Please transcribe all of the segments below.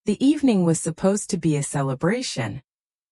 The evening was supposed to be a celebration,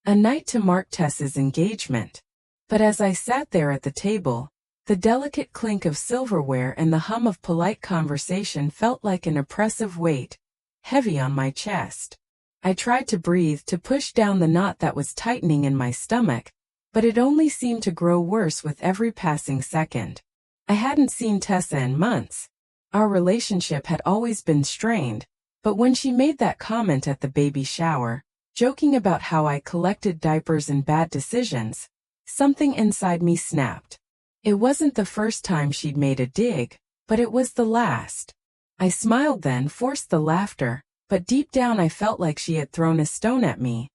a night to mark Tessa's engagement. But as I sat there at the table, the delicate clink of silverware and the hum of polite conversation felt like an oppressive weight, heavy on my chest. I tried to breathe, to push down the knot that was tightening in my stomach, but it only seemed to grow worse with every passing second. I hadn't seen Tessa in months. Our relationship had always been strained, but when she made that comment at the baby shower, joking about how I collected diapers and bad decisions, something inside me snapped. It wasn't the first time she'd made a dig, but it was the last. I smiled then, forced the laughter, but deep down I felt like she had thrown a stone at me,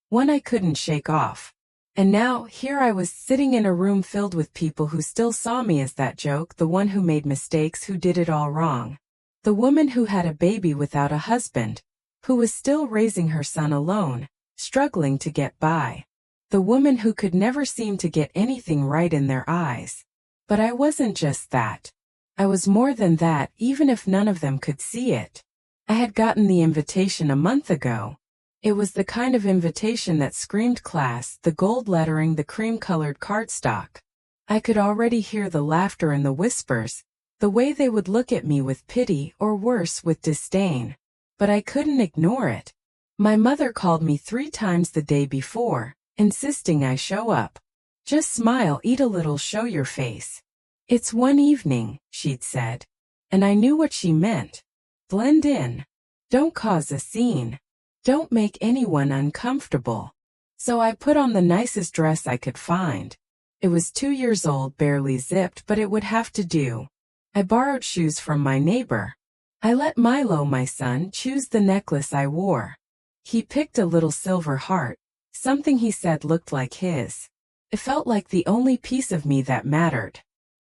one I couldn't shake off. And now, here I was sitting in a room filled with people who still saw me as that joke, the one who made mistakes, who did it all wrong. The woman who had a baby without a husband, who was still raising her son alone, struggling to get by. The woman who could never seem to get anything right in their eyes. But I wasn't just that. I was more than that, even if none of them could see it. I had gotten the invitation a month ago. It was the kind of invitation that screamed class, the gold lettering, the cream-colored cardstock. I could already hear the laughter and the whispers, the way they would look at me with pity, or worse, with disdain. But I couldn't ignore it. My mother called me 3 times the day before, insisting I show up. Just smile, eat a little, show your face. It's one evening, she'd said. And I knew what she meant. Blend in. Don't cause a scene. Don't make anyone uncomfortable. So I put on the nicest dress I could find. It was 2 years old, barely zipped, but it would have to do. I borrowed shoes from my neighbor. I let Milo, my son, choose the necklace I wore. He picked a little silver heart. Something he said looked like his. It felt like the only piece of me that mattered.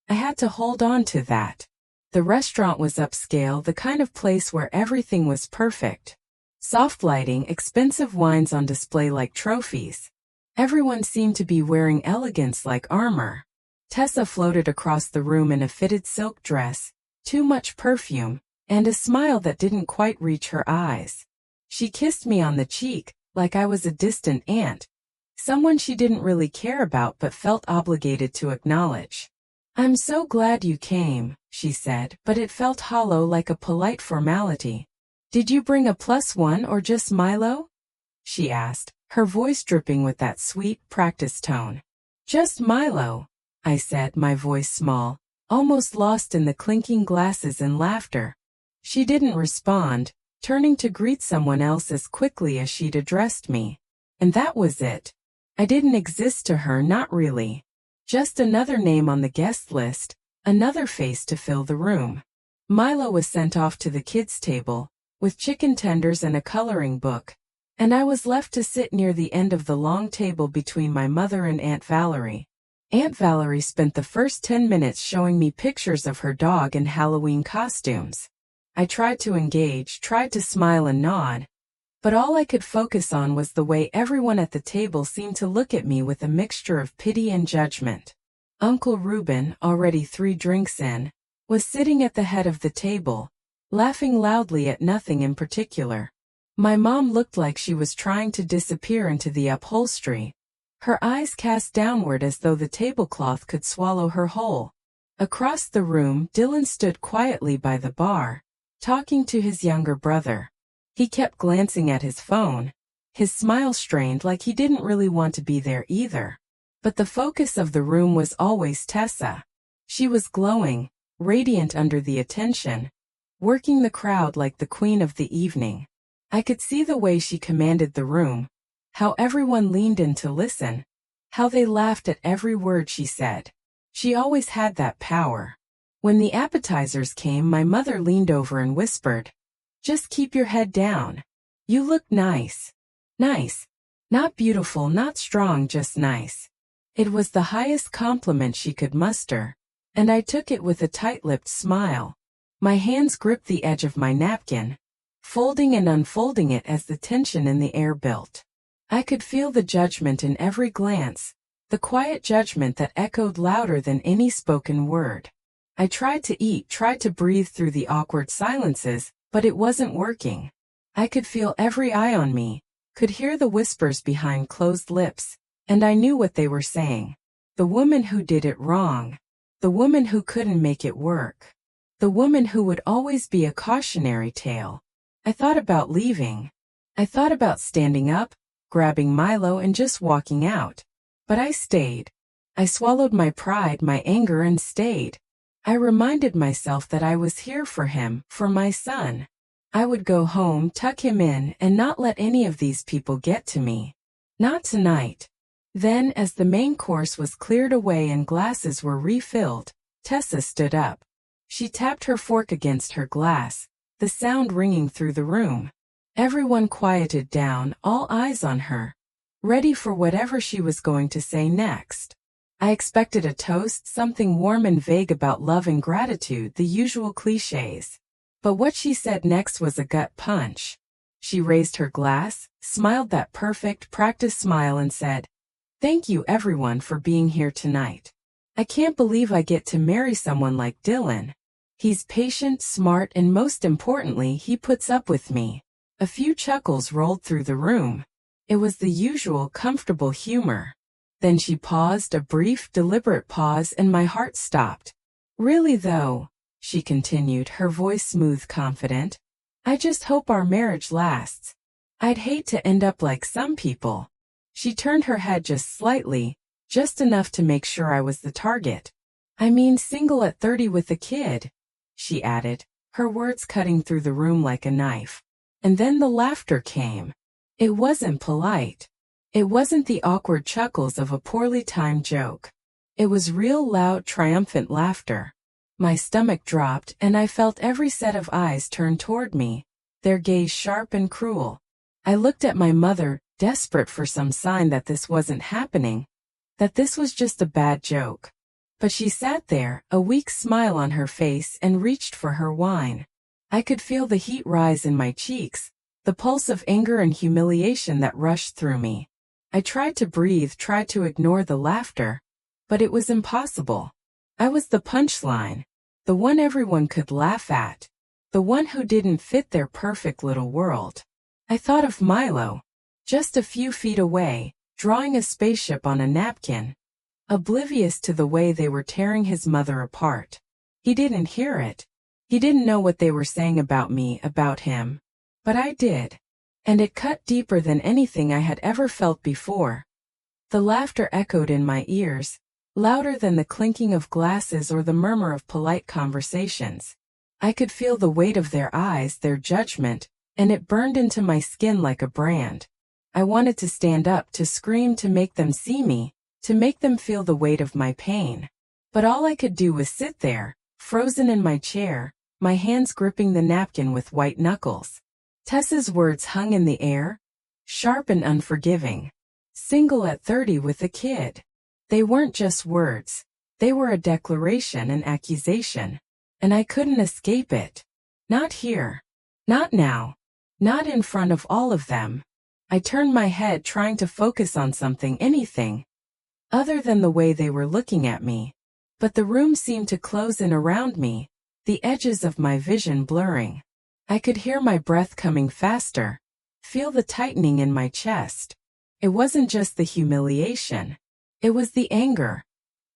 I had to hold on to that. The restaurant was upscale, the kind of place where everything was perfect. Soft lighting, expensive wines on display like trophies. Everyone seemed to be wearing elegance like armor. Tessa floated across the room in a fitted silk dress, too much perfume, and a smile that didn't quite reach her eyes. She kissed me on the cheek, like I was a distant aunt, someone she didn't really care about but felt obligated to acknowledge. "I'm so glad you came," she said, but it felt hollow, like a polite formality. "Did you bring a +1 or just Milo?" she asked, her voice dripping with that sweet, practiced tone. "Just Milo," I said, my voice small, almost lost in the clinking glasses and laughter. She didn't respond, turning to greet someone else as quickly as she'd addressed me. And that was it. I didn't exist to her, not really. Just another name on the guest list, another face to fill the room. Milo was sent off to the kids' table, with chicken tenders and a coloring book, and I was left to sit near the end of the long table between my mother and Aunt Valerie. Aunt Valerie spent the first 10 minutes showing me pictures of her dog in Halloween costumes. I tried to engage, tried to smile and nod, but all I could focus on was the way everyone at the table seemed to look at me with a mixture of pity and judgment. Uncle Reuben, already 3 drinks in, was sitting at the head of the table, laughing loudly at nothing in particular. My mom looked like she was trying to disappear into the upholstery, her eyes cast downward as though the tablecloth could swallow her whole. Across the room, Dylan stood quietly by the bar, talking to his younger brother. He kept glancing at his phone, his smile strained, like he didn't really want to be there either. But the focus of the room was always Tessa. She was glowing, radiant under the attention, working the crowd like the queen of the evening. I could see the way she commanded the room, how everyone leaned in to listen, how they laughed at every word she said. She always had that power. When the appetizers came, my mother leaned over and whispered, "Just keep your head down. You look nice." Nice. Not beautiful, not strong, just nice. It was the highest compliment she could muster, and I took it with a tight-lipped smile. My hands gripped the edge of my napkin, folding and unfolding it as the tension in the air built. I could feel the judgment in every glance, the quiet judgment that echoed louder than any spoken word. I tried to eat, tried to breathe through the awkward silences, but it wasn't working. I could feel every eye on me, could hear the whispers behind closed lips, and I knew what they were saying. The woman who did it wrong. The woman who couldn't make it work. The woman who would always be a cautionary tale. I thought about leaving. I thought about standing up, grabbing Milo and just walking out. But I stayed. I swallowed my pride, my anger, and stayed. I reminded myself that I was here for him, for my son. I would go home, tuck him in, and not let any of these people get to me. Not tonight. Then, as the main course was cleared away and glasses were refilled, Tessa stood up. She tapped her fork against her glass, the sound ringing through the room. Everyone quieted down, all eyes on her, ready for whatever she was going to say next. I expected a toast, something warm and vague about love and gratitude, the usual cliches. But what she said next was a gut punch. She raised her glass, smiled that perfect, practiced smile and said, "Thank you everyone for being here tonight. I can't believe I get to marry someone like Dylan. He's patient, smart, and most importantly, he puts up with me." A few chuckles rolled through the room. It was the usual comfortable humor. Then she paused, a brief, deliberate pause, and my heart stopped. "Really though," she continued, her voice smooth, confident, "I just hope our marriage lasts. I'd hate to end up like some people." She turned her head just slightly, just enough to make sure I was the target. "I mean single at 30 with a kid," she added, her words cutting through the room like a knife. And then the laughter came. It wasn't polite. It wasn't the awkward chuckles of a poorly timed joke. It was real, loud, triumphant laughter. My stomach dropped and I felt every set of eyes turn toward me, their gaze sharp and cruel. I looked at my mother, desperate for some sign that this wasn't happening, that this was just a bad joke. But she sat there, a weak smile on her face, and reached for her wine. I could feel the heat rise in my cheeks, the pulse of anger and humiliation that rushed through me. I tried to breathe, tried to ignore the laughter, but it was impossible. I was the punchline, the one everyone could laugh at, the one who didn't fit their perfect little world. I thought of Milo, just a few feet away, drawing a spaceship on a napkin, oblivious to the way they were tearing his mother apart. He didn't hear it. He didn't know what they were saying about me, about him. But I did. And it cut deeper than anything I had ever felt before. The laughter echoed in my ears, louder than the clinking of glasses or the murmur of polite conversations. I could feel the weight of their eyes, their judgment, and it burned into my skin like a brand. I wanted to stand up, to scream, to make them see me, to make them feel the weight of my pain. But all I could do was sit there, frozen in my chair, my hands gripping the napkin with white knuckles. Tessa's words hung in the air, sharp and unforgiving. Single at 30 with a kid. They weren't just words. They were a declaration, an accusation. And I couldn't escape it. Not here. Not now. Not in front of all of them. I turned my head, trying to focus on something, anything, other than the way they were looking at me. But the room seemed to close in around me, the edges of my vision blurring. I could hear my breath coming faster, feel the tightening in my chest. It wasn't just the humiliation. It was the anger.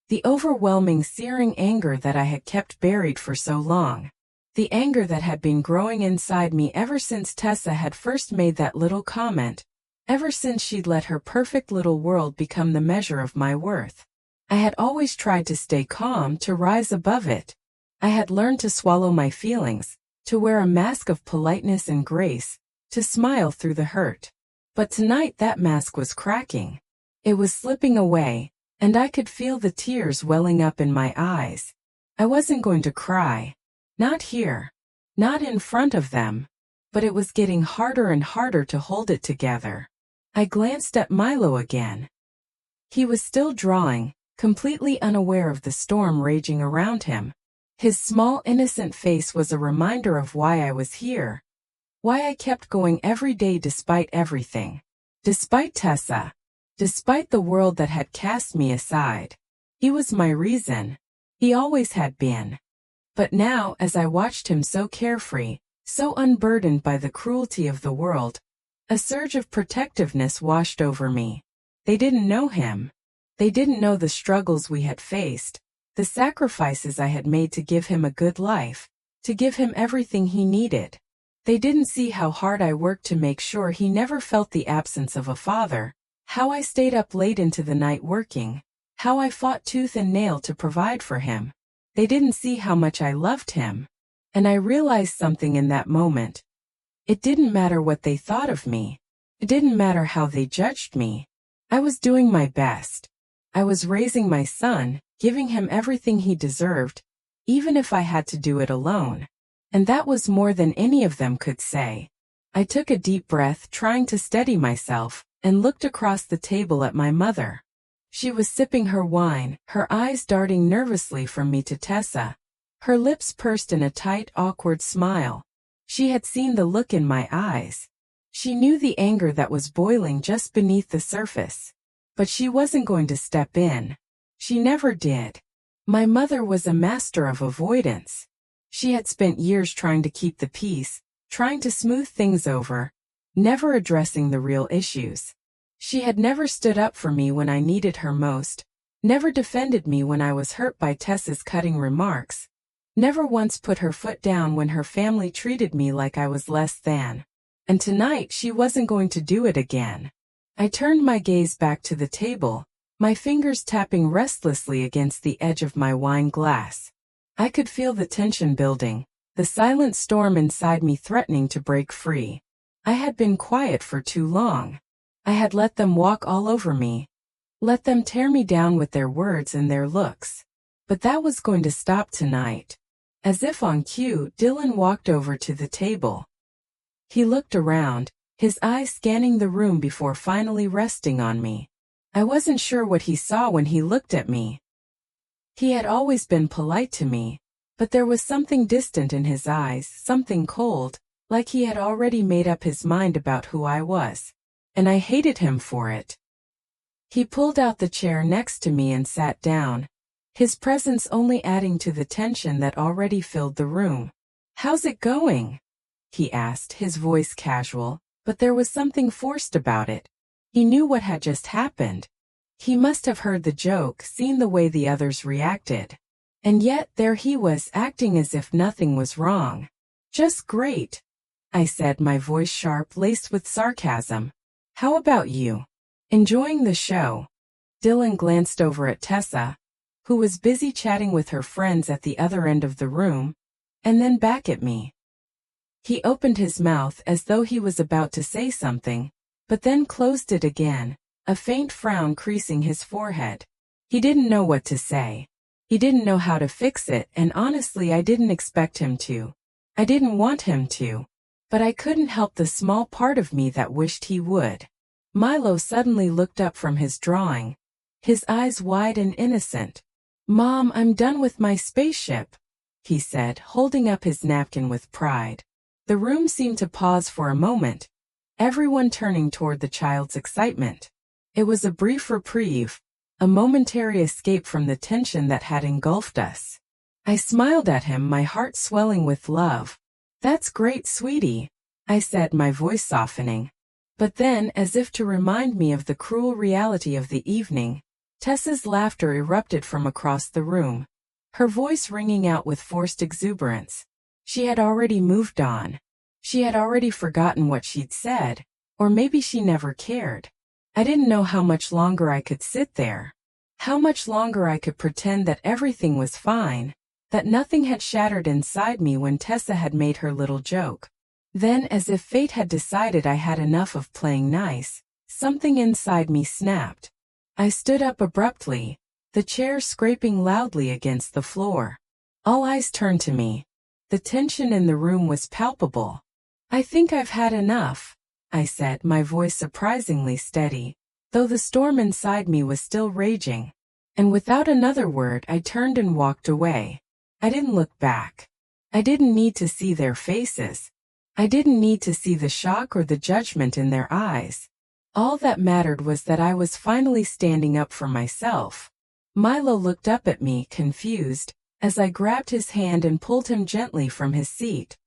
The overwhelming, searing anger that I had kept buried for so long. The anger that had been growing inside me ever since Tessa had first made that little comment, ever since she'd let her perfect little world become the measure of my worth. I had always tried to stay calm, to rise above it. I had learned to swallow my feelings, to wear a mask of politeness and grace, to smile through the hurt. But tonight that mask was cracking. It was slipping away, and I could feel the tears welling up in my eyes. I wasn't going to cry. Not here. Not in front of them. But it was getting harder and harder to hold it together. I glanced at Milo again. He was still drawing, completely unaware of the storm raging around him. His small, innocent face was a reminder of why I was here. Why I kept going every day despite everything. Despite Tessa. Despite the world that had cast me aside. He was my reason. He always had been. But now, as I watched him so carefree, so unburdened by the cruelty of the world. A surge of protectiveness washed over me. They didn't know him. They didn't know the struggles we had faced, the sacrifices I had made to give him a good life, to give him everything he needed. They didn't see how hard I worked to make sure he never felt the absence of a father, how I stayed up late into the night working, how I fought tooth and nail to provide for him. They didn't see how much I loved him. And I realized something in that moment. It didn't matter what they thought of me. It didn't matter how they judged me. I was doing my best. I was raising my son, giving him everything he deserved, even if I had to do it alone. And that was more than any of them could say. I took a deep breath, trying to steady myself, and looked across the table at my mother. She was sipping her wine, her eyes darting nervously from me to Tessa. Her lips pursed in a tight, awkward smile. She had seen the look in my eyes. She knew the anger that was boiling just beneath the surface. But she wasn't going to step in. She never did. My mother was a master of avoidance. She had spent years trying to keep the peace, trying to smooth things over, never addressing the real issues. She had never stood up for me when I needed her most, never defended me when I was hurt by Tessa's cutting remarks, never once put her foot down when her family treated me like I was less than. And tonight she wasn't going to do it again. I turned my gaze back to the table, my fingers tapping restlessly against the edge of my wine glass. I could feel the tension building, the silent storm inside me threatening to break free. I had been quiet for too long. I had let them walk all over me, let them tear me down with their words and their looks. But that was going to stop tonight. As if on cue, Dylan walked over to the table. He looked around, his eyes scanning the room before finally resting on me. I wasn't sure what he saw when he looked at me. He had always been polite to me, but there was something distant in his eyes, something cold, like he had already made up his mind about who I was. And I hated him for it. He pulled out the chair next to me and sat down, his presence only adding to the tension that already filled the room. "How's it going?" he asked, his voice casual, but there was something forced about it. He knew what had just happened. He must have heard the joke, seen the way the others reacted. And yet there he was, acting as if nothing was wrong. "Just great," I said, my voice sharp, laced with sarcasm. "How about you? Enjoying the show?" Dylan glanced over at Tessa, who was busy chatting with her friends at the other end of the room, and then back at me. He opened his mouth as though he was about to say something, but then closed it again, a faint frown creasing his forehead. He didn't know what to say. He didn't know how to fix it, and honestly I didn't expect him to. I didn't want him to. But I couldn't help the small part of me that wished he would. Milo suddenly looked up from his drawing, his eyes wide and innocent. "Mom, I'm done with my spaceship," he said, holding up his napkin with pride. The room seemed to pause for a moment, everyone turning toward the child's excitement. It was a brief reprieve, a momentary escape from the tension that had engulfed us. I smiled at him, my heart swelling with love. "That's great, sweetie," I said, my voice softening. But then, as if to remind me of the cruel reality of the evening, Tessa's laughter erupted from across the room, her voice ringing out with forced exuberance. She had already moved on. She had already forgotten what she'd said, or maybe she never cared. I didn't know how much longer I could sit there, how much longer I could pretend that everything was fine, that nothing had shattered inside me when Tessa had made her little joke. Then, as if fate had decided I had enough of playing nice, something inside me snapped. I stood up abruptly, the chair scraping loudly against the floor. All eyes turned to me. The tension in the room was palpable. "I think I've had enough," I said, my voice surprisingly steady, though the storm inside me was still raging. And without another word I turned and walked away. I didn't look back. I didn't need to see their faces. I didn't need to see the shock or the judgment in their eyes. All that mattered was that I was finally standing up for myself. Milo looked up at me, confused, as I grabbed his hand and pulled him gently from his seat.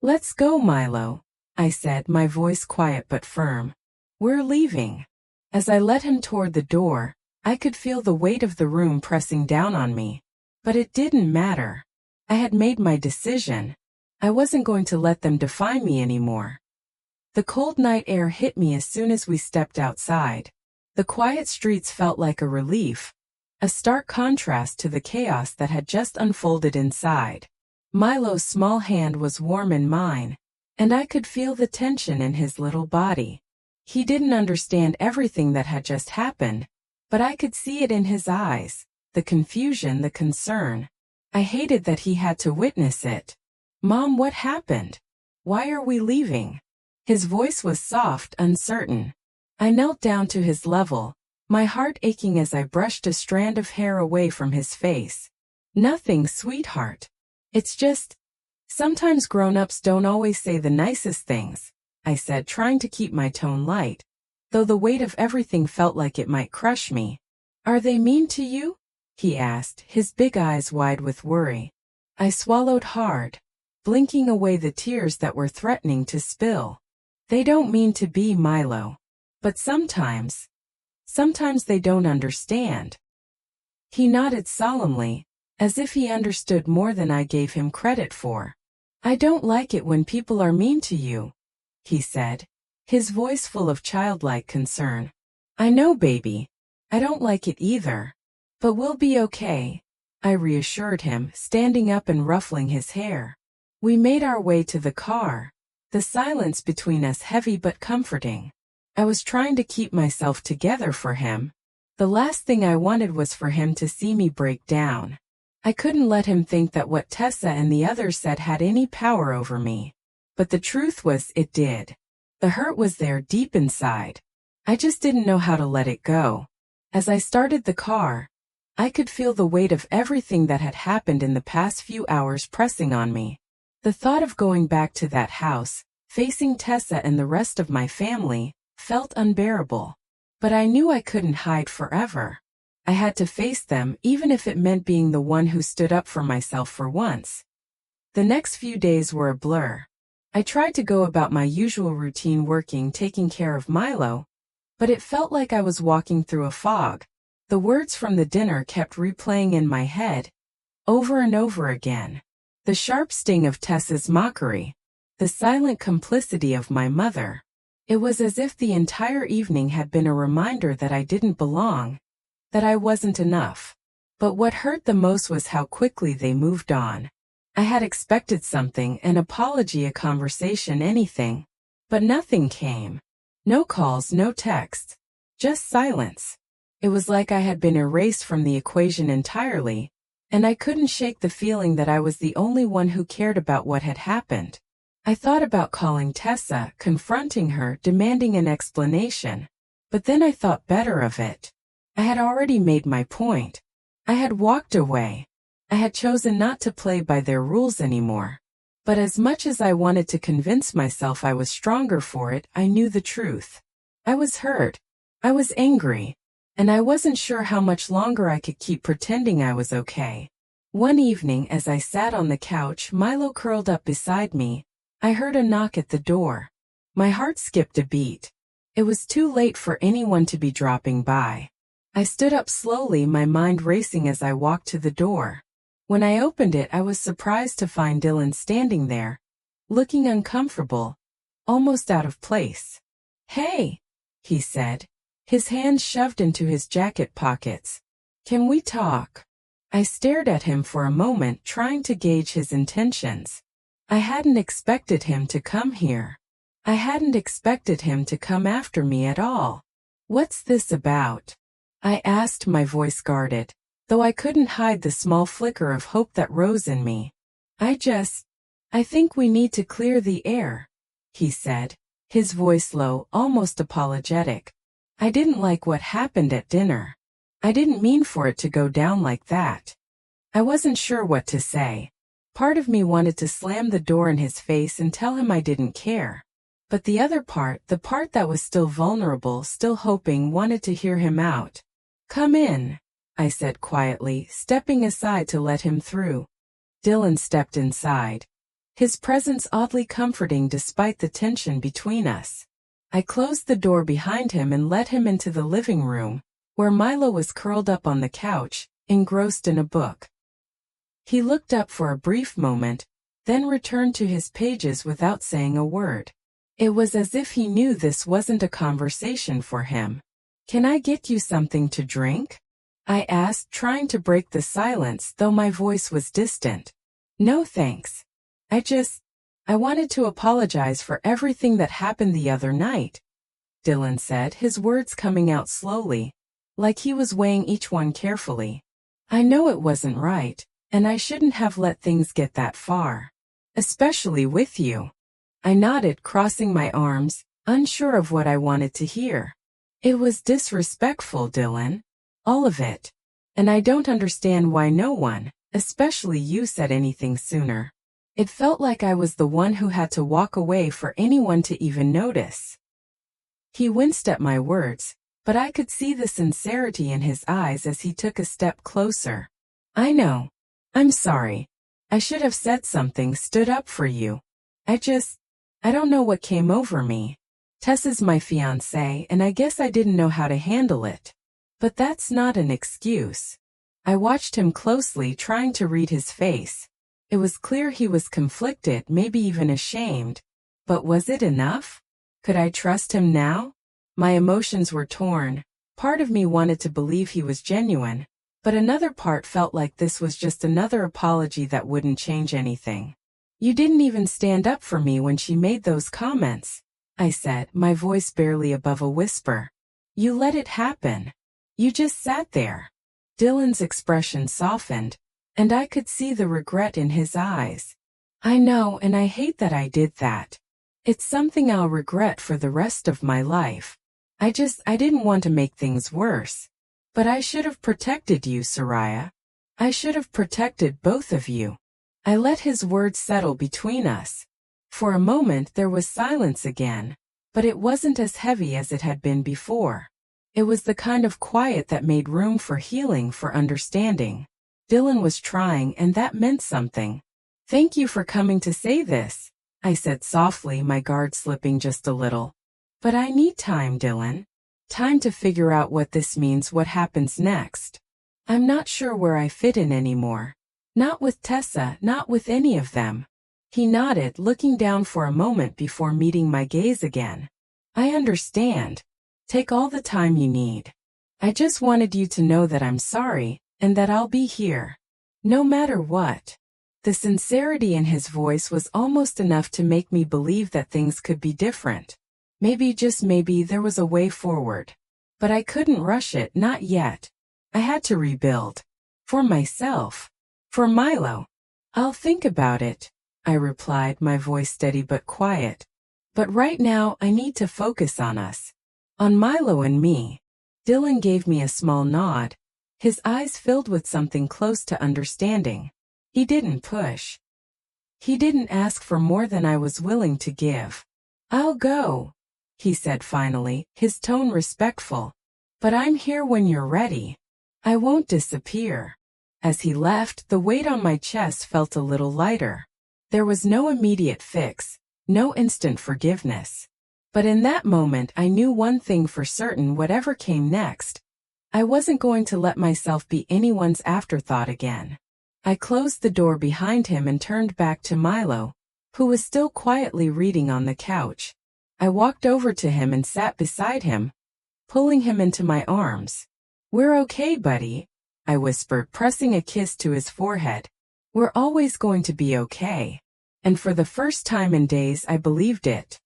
"Let's go, Milo," I said, my voice quiet but firm. "We're leaving." As I led him toward the door, I could feel the weight of the room pressing down on me. But it didn't matter. I had made my decision. I wasn't going to let them define me anymore. The cold night air hit me as soon as we stepped outside. The quiet streets felt like a relief, a stark contrast to the chaos that had just unfolded inside. Milo's small hand was warm in mine, and I could feel the tension in his little body. He didn't understand everything that had just happened, but I could see it in his eyes, the confusion, the concern. I hated that he had to witness it. "Mom, what happened? Why are we leaving?" His voice was soft, uncertain. I knelt down to his level, my heart aching as I brushed a strand of hair away from his face. "Nothing, sweetheart. It's just, sometimes grown-ups don't always say the nicest things," I said, trying to keep my tone light, though the weight of everything felt like it might crush me. "Are they mean to you?" he asked, his big eyes wide with worry. I swallowed hard, blinking away the tears that were threatening to spill. "They don't mean to be, Milo. But sometimes they don't understand." He nodded solemnly, as if he understood more than I gave him credit for. "I don't like it when people are mean to you," he said, his voice full of childlike concern. "I know, baby. I don't like it either. But we'll be okay," I reassured him, standing up and ruffling his hair. We made our way to the car, the silence between us heavy but comforting. I was trying to keep myself together for him. The last thing I wanted was for him to see me break down. I couldn't let him think that what Tessa and the others said had any power over me. But the truth was, it did. The hurt was there deep inside. I just didn't know how to let it go. As I started the car, I could feel the weight of everything that had happened in the past few hours pressing on me. The thought of going back to that house, facing Tessa and the rest of my family, felt unbearable. But I knew I couldn't hide forever. I had to face them, even if it meant being the one who stood up for myself for once. The next few days were a blur. I tried to go about my usual routine, working, taking care of Milo, but it felt like I was walking through a fog. The words from the dinner kept replaying in my head, over and over again. The sharp sting of Tessa's mockery, the silent complicity of my mother. It was as if the entire evening had been a reminder that I didn't belong, that I wasn't enough. But what hurt the most was how quickly they moved on. I had expected something, an apology, a conversation, anything. But nothing came. No calls, no texts. Just silence. It was like I had been erased from the equation entirely, and I couldn't shake the feeling that I was the only one who cared about what had happened. I thought about calling Tessa, confronting her, demanding an explanation. But then I thought better of it. I had already made my point. I had walked away. I had chosen not to play by their rules anymore. But as much as I wanted to convince myself I was stronger for it, I knew the truth. I was hurt. I was angry. And I wasn't sure how much longer I could keep pretending I was okay. One evening, as I sat on the couch, Milo curled up beside me, I heard a knock at the door. My heart skipped a beat. It was too late for anyone to be dropping by. I stood up slowly, my mind racing as I walked to the door. When I opened it, I was surprised to find Dylan standing there, looking uncomfortable, almost out of place. "Hey," he said, his hands shoved into his jacket pockets. "Can we talk?" I stared at him for a moment, trying to gauge his intentions. I hadn't expected him to come here. I hadn't expected him to come after me at all. "What's this about?" I asked, my voice guarded, though I couldn't hide the small flicker of hope that rose in me. I think we need to clear the air," he said, his voice low, almost apologetic. "I didn't like what happened at dinner. I didn't mean for it to go down like that." I wasn't sure what to say. Part of me wanted to slam the door in his face and tell him I didn't care. But the other part, the part that was still vulnerable, still hoping, wanted to hear him out. "Come in," I said quietly, stepping aside to let him through. Dylan stepped inside. his presence oddly comforting despite the tension between us. I closed the door behind him and led him into the living room, where Milo was curled up on the couch, engrossed in a book. He looked up for a brief moment, then returned to his pages without saying a word. It was as if he knew this wasn't a conversation for him. "Can I get you something to drink?" I asked, trying to break the silence, though my voice was distant. "No thanks. I wanted to apologize for everything that happened the other night," Dylan said, his words coming out slowly, like he was weighing each one carefully. "I know it wasn't right, and I shouldn't have let things get that far. Especially with you." I nodded, crossing my arms, unsure of what I wanted to hear. "It was disrespectful, Dylan. All of it. And I don't understand why no one, especially you, said anything sooner. It felt like I was the one who had to walk away for anyone to even notice." He winced at my words, but I could see the sincerity in his eyes as he took a step closer. "I know. I'm sorry. I should have said something, stood up for you. I don't know what came over me. Tessa's my fiancée, and I guess I didn't know how to handle it. But that's not an excuse." I watched him closely, trying to read his face. It was clear he was conflicted, maybe even ashamed. But was it enough? Could I trust him now? My emotions were torn. Part of me wanted to believe he was genuine, but another part felt like this was just another apology that wouldn't change anything. "You didn't even stand up for me when she made those comments," I said, my voice barely above a whisper. "You let it happen. You just sat there." Dylan's expression softened, and I could see the regret in his eyes. "I know, and I hate that I did that. It's something I'll regret for the rest of my life. I didn't want to make things worse. But I should have protected you, Soraya. I should have protected both of you." I let his words settle between us. For a moment there was silence again, but it wasn't as heavy as it had been before. It was the kind of quiet that made room for healing, for understanding. Dylan was trying, and that meant something. "Thank you for coming to say this," I said softly, my guard slipping just a little. "But I need time, Dylan. Time to figure out what this means, what happens next. I'm not sure where I fit in anymore. Not with Tessa, not with any of them." He nodded, looking down for a moment before meeting my gaze again. "I understand. Take all the time you need. I just wanted you to know that I'm sorry, and that I'll be here. No matter what." The sincerity in his voice was almost enough to make me believe that things could be different. Maybe, just maybe, there was a way forward. But I couldn't rush it, not yet. I had to rebuild. For myself. For Milo. "I'll think about it," I replied, my voice steady but quiet. "But right now I need to focus on us. On Milo and me." Dylan gave me a small nod, his eyes filled with something close to understanding. He didn't push. He didn't ask for more than I was willing to give. "I'll go," he said finally, his tone respectful. "But I'm here when you're ready. I won't disappear." As he left, the weight on my chest felt a little lighter. There was no immediate fix, no instant forgiveness. But in that moment I knew one thing for certain: whatever came next, I wasn't going to let myself be anyone's afterthought again. I closed the door behind him and turned back to Milo, who was still quietly reading on the couch. I walked over to him and sat beside him, pulling him into my arms. "We're okay, buddy," I whispered, pressing a kiss to his forehead. "We're always going to be okay." And for the first time in days I believed it.